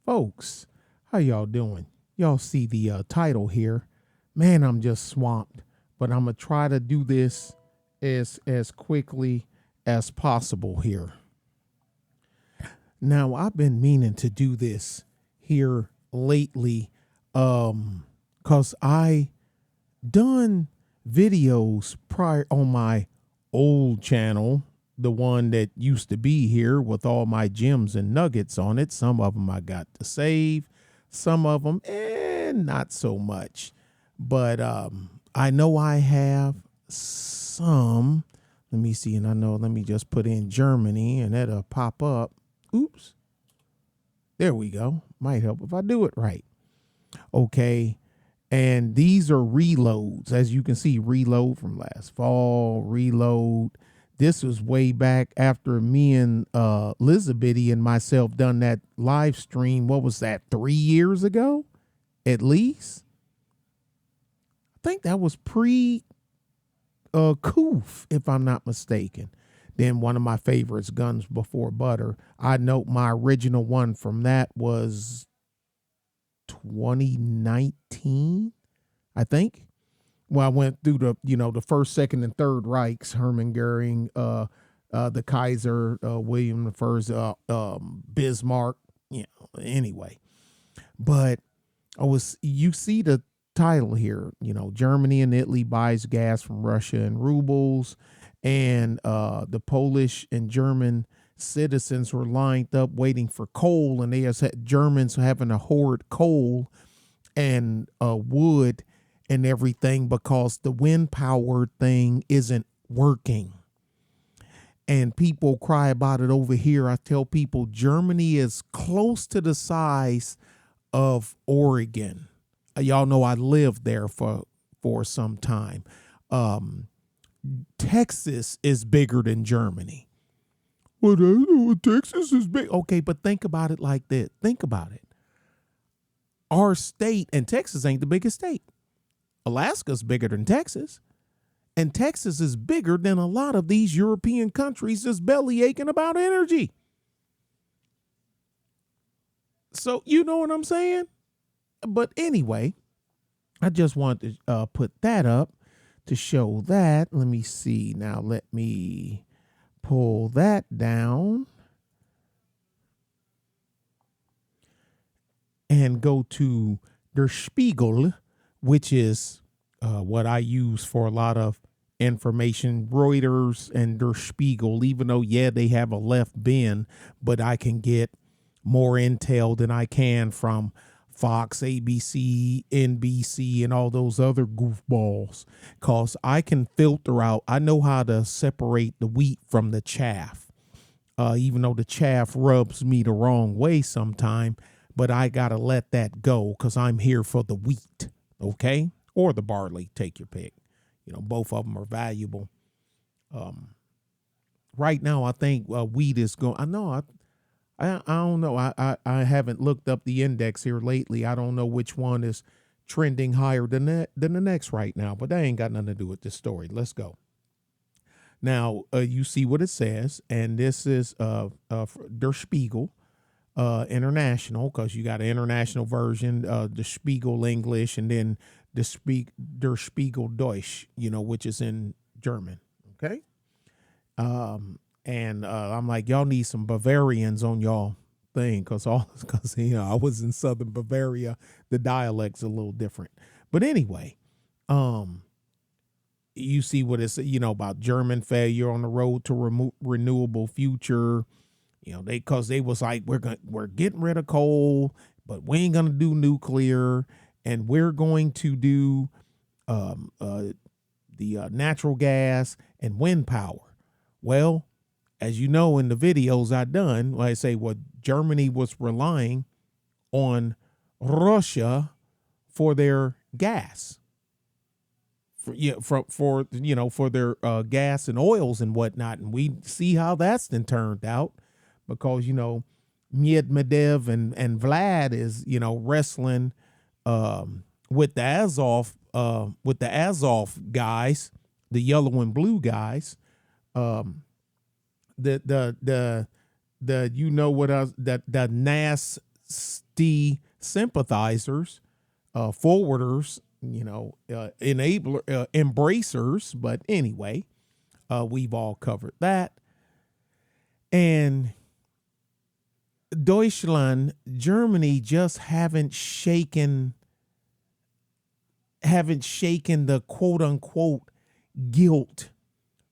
Folks, how y'all doing? Y'all see the title here. Man, I'm just swamped, but I'm going to try to do this as quickly as possible here. Now, I've been meaning to do this here lately cuz I done videos prior on my old channel, the one that used to be here with all my gems and nuggets on it. Some of them I got to save, some of them not so much. But I know I have some. Let me see, and I know, let me just put in Germany and it'll pop up. Oops. There we go. Might help if I do it right. Okay. And these are reloads. As you can see, reload from last fall, reload. This was way back after me and Elizabeth and myself done that live stream. What was that, 3 years ago? At least. I think that was pre Koof, if I'm not mistaken. Then one of my favorites, Guns Before Butter. I note my original one from that was 2019, I think. Well, I went through the first, second, and third Reichs, Hermann Goering, the Kaiser, William the First, Bismarck. Anyway, but you see the title here. Germany and Italy buys gas from Russia in rubles, and the Polish and German citizens were lined up waiting for coal, and they had Germans having to hoard coal and wood and everything because the wind power thing isn't working. And people cry about it over here. I tell people Germany is close to the size of Oregon. Y'all know I lived there for some time. Texas is bigger than Germany. Well, Texas is big. Okay, but think about it like this. Think about it. Our state, and Texas ain't the biggest state. Alaska's bigger than Texas. And Texas is bigger than a lot of these European countries that's belly aching about energy. So, you know what I'm saying? But anyway, I just wanted to put that up to show that. Let me see. Now, let me pull that down and go to Der Spiegel, which is what I use for a lot of information. Reuters and Der Spiegel, even though, they have a left bend, but I can get more intel than I can from Fox, ABC, NBC, and all those other goofballs, because I can filter out. I know how to separate the wheat from the chaff, even though the chaff rubs me the wrong way sometime, but I got to let that go because I'm here for the wheat, okay? Or the barley, take your pick. Both of them are valuable. Right now, I think wheat is going. I know. I don't know. I haven't looked up the index here lately. I don't know which one is trending higher than the next right now, but that ain't got nothing to do with this story. Let's go. Now, you see what it says, and this is Der Spiegel International, because you got an international version, the Spiegel English, and then Der Spiegel Deutsch, which is in German. Okay. And I'm like, y'all need some Bavarians on y'all thing, because I was in southern Bavaria. The dialect's a little different. But anyway, you see what it's, about German failure on the road to renewable future. Because they was like, we're getting rid of coal, but we ain't gonna do nuclear, and we're going to do the natural gas and wind power. Well, as you know, in the videos I done, I say, Germany was relying on Russia for their gas, for their gas and oils and whatnot, and we see how that's then turned out, because Medvedev and Vlad is wrestling with the Azov guys, the yellow and blue guys. The NAS sympathizers, forwarders, embracers. But anyway, we've all covered that. And Deutschland, Germany just haven't shaken the quote unquote guilt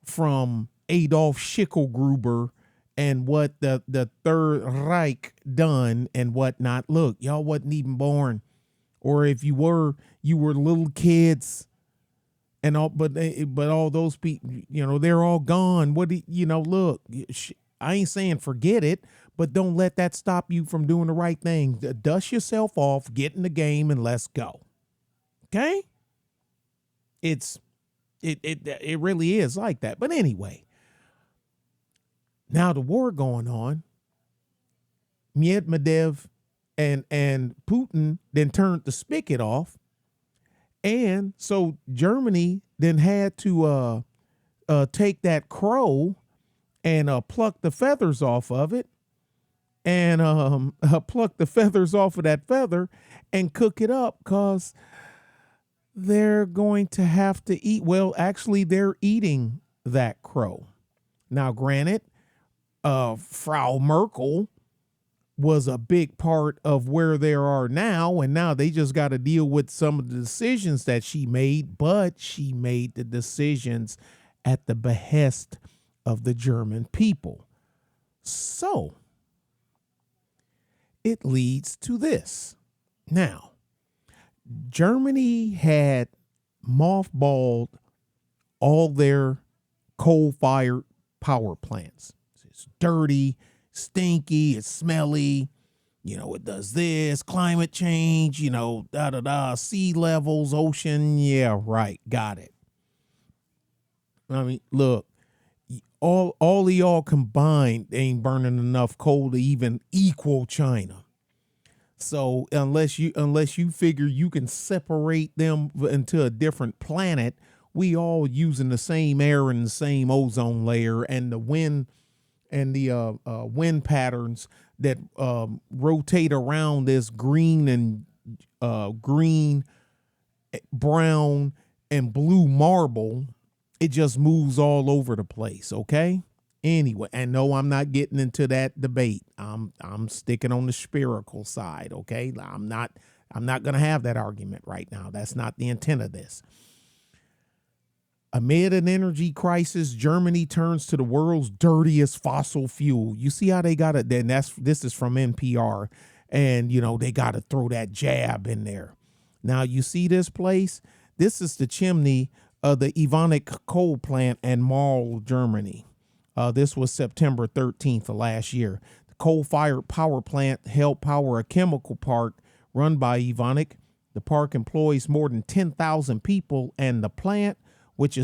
from Adolf Schicklgruber and what the Third Reich done and whatnot. Look, y'all wasn't even born, or if you were little kids, and all. But all those people, they're all gone. What do look? I ain't saying forget it, but don't let that stop you from doing the right thing. Dust yourself off, get in the game, and let's go. Okay? It really is like that. But anyway, now the war going on, Medvedev and Putin then turned the spigot off, and so Germany then had to take that crow and pluck the feathers off of it, and pluck the feathers off of that feather and cook it up, because they're going to have to eat. Well, actually, they're eating that crow. Now, granted, Frau Merkel was a big part of where they are now, and now they just got to deal with some of the decisions that she made, but she made the decisions at the behest of the German people. So it leads to this. Now, Germany had mothballed all their coal-fired power plants. It's dirty, stinky, it's smelly, it does this, climate change, sea levels, ocean, yeah, right, got it. I mean, look, all of y'all combined ain't burning enough coal to even equal China. So unless you figure you can separate them into a different planet, we all using the same air and the same ozone layer, and the wind wind patterns that rotate around this green and green, brown, and blue marble. It just moves all over the place. Okay. Anyway, and no, I'm not getting into that debate. I'm sticking on the spherical side, okay? I'm not going to have that argument right now. That's not the intent of this. Amid an energy crisis, Germany turns to the world's dirtiest fossil fuel. You see how they got it? Then this is from NPR, and they got to throw that jab in there. Now you see this place. This is the chimney of the Evonik coal plant in Marl, Germany. This was September 13th of last year. The coal-fired power plant helped power a chemical park run by Evonik. The park employs more than 10,000 people, and the plant, which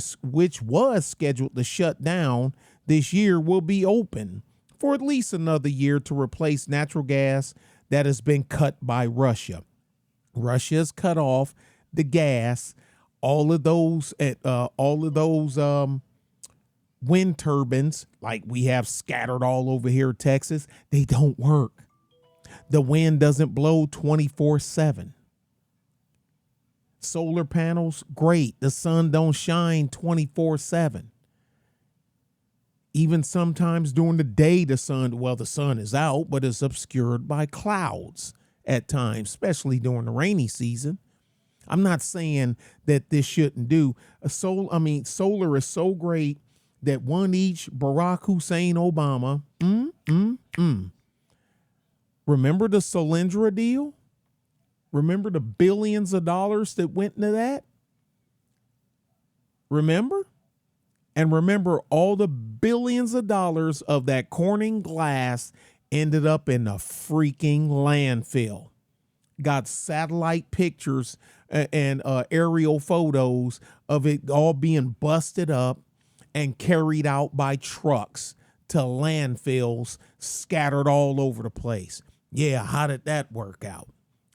was scheduled to shut down this year, will be open for at least another year to replace natural gas that has been cut by Russia. Russia has cut off the gas. All of those wind turbines, like we have scattered all over here, Texas, they don't work. The wind doesn't blow 24/7. Solar panels, great. The sun don't shine 24/7. Even sometimes during the day, the sun is out, but it's obscured by clouds at times, especially during the rainy season. I'm not saying that this shouldn't do. Solar is so great that one each Barack Hussein Obama. Remember the Solyndra deal? Remember the billions of dollars that went into that? Remember? And remember all the billions of dollars of that Corning glass ended up in a freaking landfill. Got satellite pictures and aerial photos of it all being busted up and carried out by trucks to landfills scattered all over the place. Yeah, how did that work out?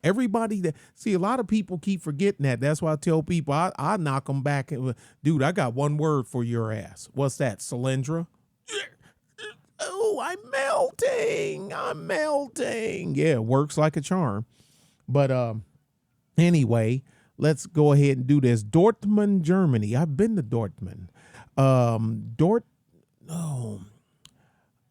Everybody a lot of people keep forgetting that. That's why I tell people I knock them back. Dude, I got one word for your ass. What's that? Solyndra? Oh, I'm melting. I'm melting. Yeah, it works like a charm. But anyway, let's go ahead and do this. Dortmund, Germany. I've been to Dortmund. No,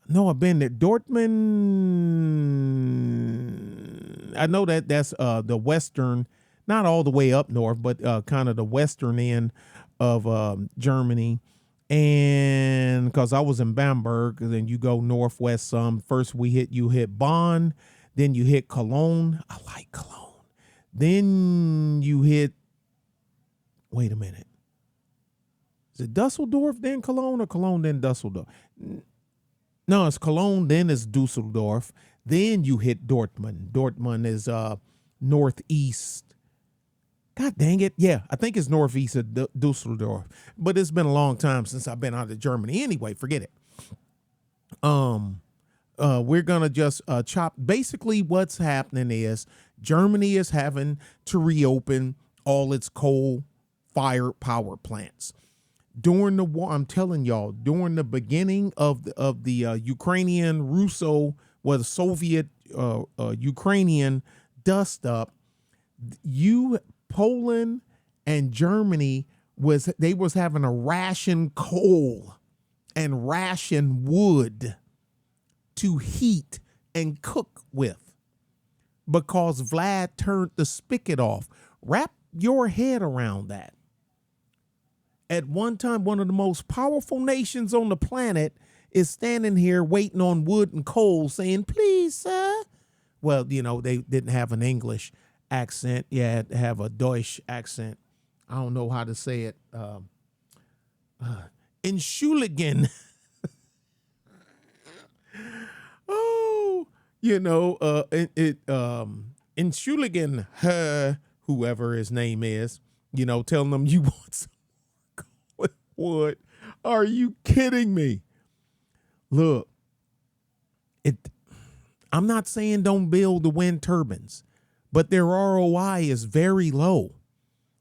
no, I've been there. Dortmund. I know that's the western, not all the way up north, but kind of the western end of Germany. And because I was in Bamberg, and then you go northwest some. First you hit Bonn, then you hit Cologne. I like Cologne. Then you hit, wait a minute. Is it Dusseldorf, then Cologne, or Cologne, then Dusseldorf? No, it's Cologne, then it's Dusseldorf. Then you hit Dortmund. Dortmund is northeast. God dang it. Yeah, I think it's northeast of Dusseldorf. But it's been a long time since I've been out of Germany. Anyway, forget it. We're going to just chop. Basically, what's happening is Germany is having to reopen all its coal-fired power plants. During the war, I'm telling y'all, during the beginning of the Ukrainian Russo, the Soviet Ukrainian dust up, Poland and Germany was having a ration coal and ration wood to heat and cook with because Vlad turned the spigot off. Wrap your head around that. At one time, one of the most powerful nations on the planet is standing here waiting on wood and coal saying, please, sir. Well, they didn't have an English accent. You had to have a Deutsch accent. I don't know how to say it. Entschuldigen. Oh, Entschuldigen, whoever his name is, telling them you want some wood. Are you kidding me? Look, I'm not saying don't build the wind turbines, but their ROI is very low.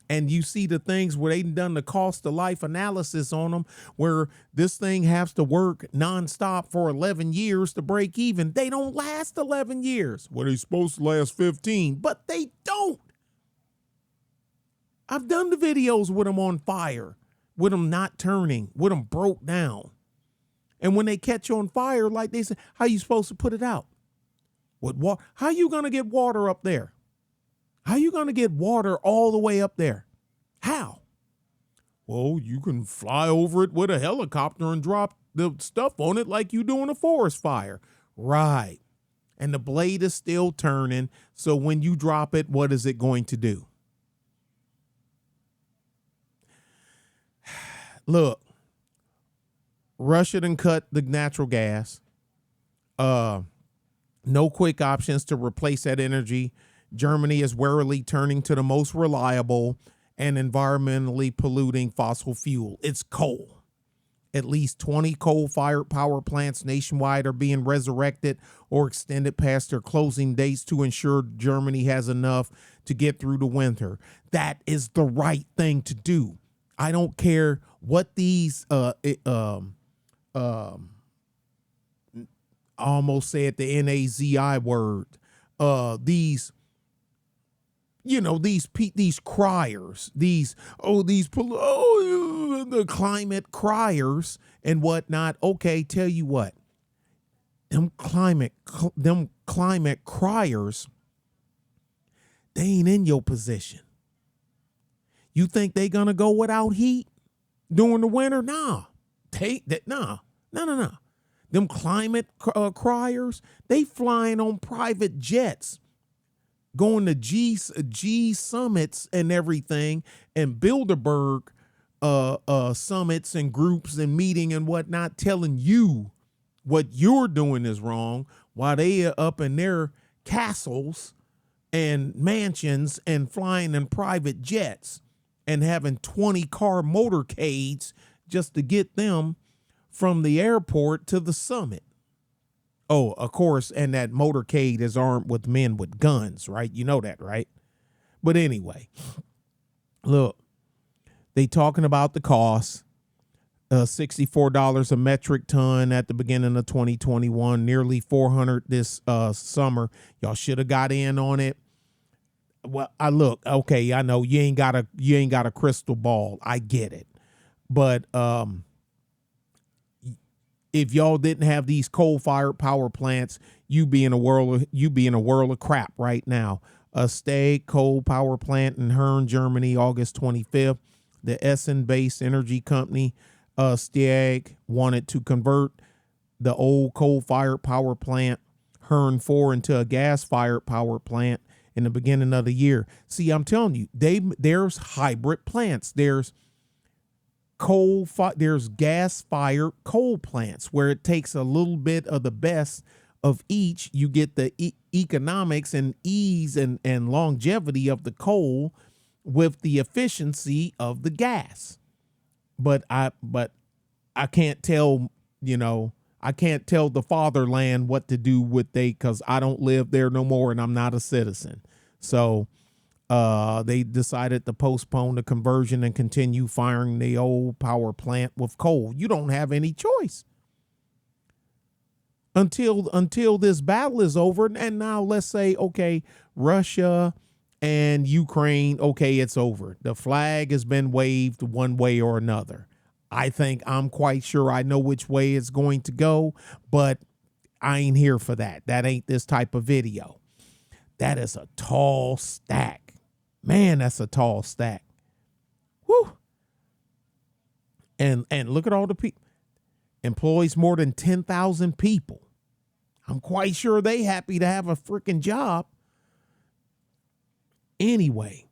And you see the things where they've done the cost of life analysis on them, where this thing has to work nonstop for 11 years to break even. They don't last 11 years. Well, they're supposed to last 15, but they don't. I've done the videos with them on fire, with them not turning, with them broke down. And when they catch on fire, like they say, how you supposed to put it out? With water? How you going to get water up there? How you going to get water all the way up there? How? Well, you can fly over it with a helicopter and drop the stuff on it like you do in a forest fire. Right. And the blade is still turning. So when you drop it, what is it going to do? Look, Russia done cut the natural gas. No quick options to replace that energy. Germany is warily turning to the most reliable and environmentally polluting fossil fuel. It's coal. At least 20 coal-fired power plants nationwide are being resurrected or extended past their closing dates to ensure Germany has enough to get through the winter. That is the right thing to do. I don't care what these I almost said the NAZI word. These criers, the climate criers and whatnot. Okay, tell you what, them climate criers, they ain't in your position. You think they gonna go without heat during the winter? Nah, no. Them climate criers, they flying on private jets, going to G summits and everything, and Bilderberg summits and groups and meeting and whatnot, telling you what you're doing is wrong, while they are up in their castles and mansions and flying in private jets and having 20-car motorcades just to get them from the airport to the summit. Oh, of course, and that motorcade is armed with men with guns, right? You know that, right? But anyway, look, they talking about the cost. $64 a metric ton at the beginning of 2021, nearly 400 this summer. Y'all should have got in on it. Well, I look, okay, I know you ain't got a crystal ball. I get it. But if y'all didn't have these coal-fired power plants, you'd be in a world of crap right now. A Speigel coal power plant in Herne, Germany, August 25th. The Essen-based energy company Speigel wanted to convert the old coal-fired power plant Herne 4 into a gas-fired power plant in the beginning of the year. See, I'm telling you, there's hybrid plants. There's there's gas-fired coal plants where it takes a little bit of the best of each. You get the economics and ease and longevity of the coal with the efficiency of the gas. But I can't tell, I can't tell the fatherland what to do with because I don't live there no more and I'm not a citizen. So they decided to postpone the conversion and continue firing the old power plant with coal. You don't have any choice until this battle is over. And now let's say, okay, Russia and Ukraine, okay, it's over. The flag has been waved one way or another. I'm quite sure I know which way it's going to go, but I ain't here for that. That ain't this type of video. That is a tall stack. Man, that's a tall stack. Whew. And look at all the people. Employs more than 10,000 people. I'm quite sure they happy to have a freaking job. Anyway,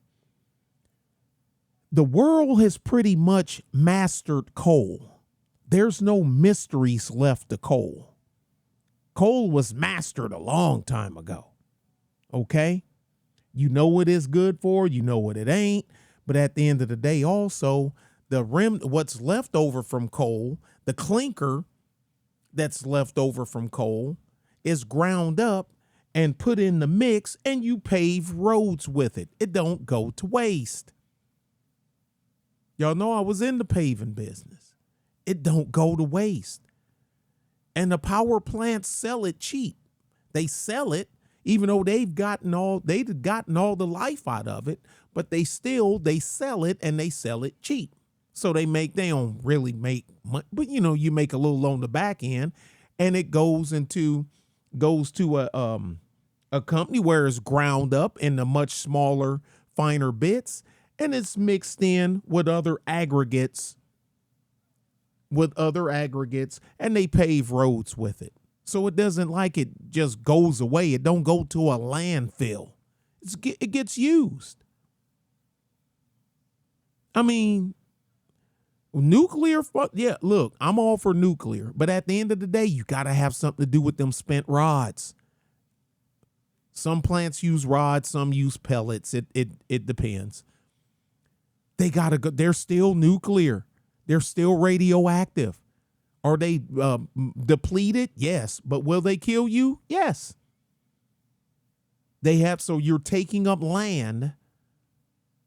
the world has pretty much mastered coal. There's no mysteries left to coal. Coal was mastered a long time ago. Okay? You know what it's good for, you know what it ain't. But at the end of the day, also, what's left over from coal, the clinker that's left over from coal is ground up and put in the mix, and you pave roads with it. It don't go to waste. Y'all know I was in the paving business. It don't go to waste. And the power plants sell it cheap. They sell it, even though they've gotten all the life out of it, but they sell it and they sell it cheap. So they don't really make money, but you make a little on the back end, and it goes to a company where it's ground up into much smaller, finer bits, and it's mixed in with other aggregates, and they pave roads with it. So it doesn't it just goes away. It don't go to a landfill. It gets used. I mean, nuclear, yeah, look, I'm all for nuclear, but at the end of the day, you got to have something to do with them spent rods. Some plants use rods, some use pellets. It depends. They got to go. They're still nuclear. They're still radioactive. Are they depleted? Yes. But will they kill you? Yes. So you're taking up land.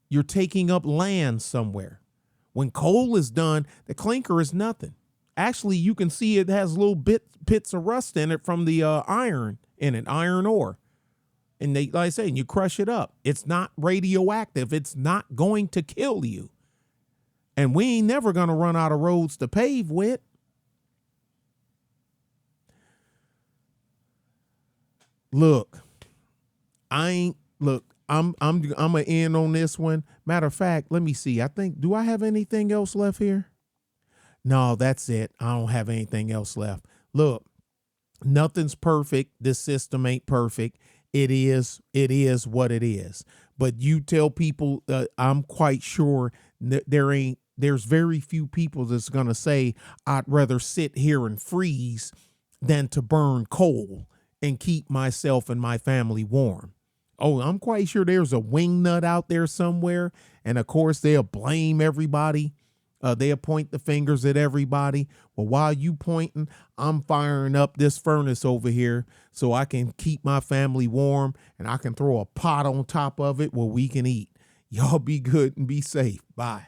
You're taking up land somewhere. When coal is done, the clinker is nothing. Actually, you can see it has little pits of rust in it from the iron ore. And like I say, you crush it up. It's not radioactive. It's not going to kill you. And we ain't never going to run out of roads to pave with. Look, I'm gonna end on this one. Matter of fact, let me see. Do I have anything else left here? No, that's it. I don't have anything else left. Look, nothing's perfect. This system ain't perfect. It is what it is. But you tell people, I'm quite sure there's very few people that's going to say, I'd rather sit here and freeze than to burn coal and keep myself and my family warm. Oh, I'm quite sure there's a wingnut out there somewhere. And of course, they'll blame everybody. They'll point the fingers at everybody. Well, while you pointing, I'm firing up this furnace over here so I can keep my family warm, and I can throw a pot on top of it where we can eat. Y'all be good and be safe. Bye.